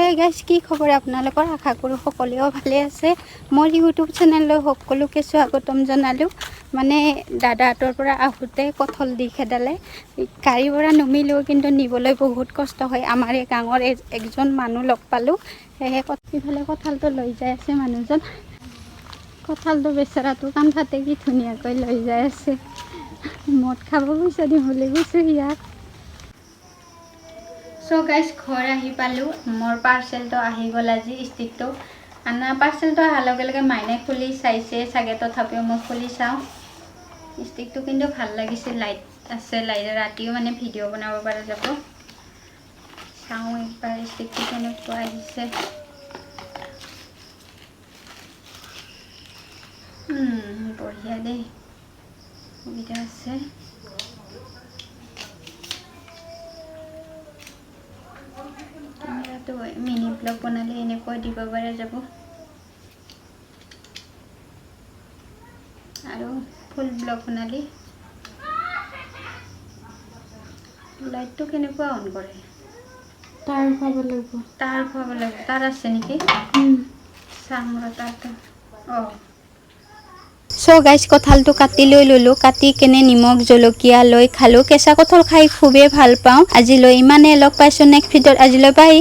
Hey guys, কি খবৰ আপোনালোকৰ? আশা কৰোঁ সকলোৱেও ভালে আছে। মোৰ ইউটিউব চেনেললৈ সকলোকে স্বাগতম জনালোঁ। মানে দাদাহঁতৰ পৰা আহোঁতে কঁঠাল দি খেদালে, গাড়ীৰ পৰা নমিলেও কিন্তু নিবলৈ বহুত কষ্ট হয়। আমাৰ এই গাঁৱৰ একজন মানুহ লগ পালোঁ, সেয়েহে ইফালে কঁঠালটো লৈ যাই আছে মানুহজন। কঁঠালটো বেচেৰাটো কান্ধতে কি ধুনীয়াকৈ লৈ যাই আছে। মদ খাব পইচা দিম বুলি কৈছোঁ ইয়াক। চ' গাইজ, ঘৰ আহি পালোঁ। মোৰ পাৰ্চেলটো আহি গ'ল আজি, ষ্টিকটো আনা। পাৰ্চেলটো অহাৰ লগে লগে মাইনে খুলি চাইছে চাগে, তথাপিও মই খুলি চাওঁ। ষ্টিকটো কিন্তু ভাল লাগিছিল, লাইট আছে, ৰাতিও মানে ভিডিঅ' বনাব পৰা যাব। চাওঁ একবাৰ ষ্টিকটো কেনেকুৱা আহিছে। বঢ়িয়া দেই, সুবিধা আছে। কেমেৰাটো মিনি ব্লগ বনালে এনেকৈ দিব পৰা যাব, আৰু ফুল ব্লগ বনালে লাইটটো কেনেকুৱা অন কৰে? তাৰ খুৱাব লাগিব। তাৰ আছে নেকি? চাম ৰ তাৰটো। চ' গাইজ, কঁঠালটো কাটি লৈ ল'লোঁ। কাটি কেনে নিমখ জলকীয়া লৈ খালোঁ। কেঁচা কঁঠাল খাই খুবেই ভাল পাওঁ। আজিলৈ ইমানে, লগ পাইছোঁ নেক্সট ভিডিঅ'ত। আজিলৈ বাই।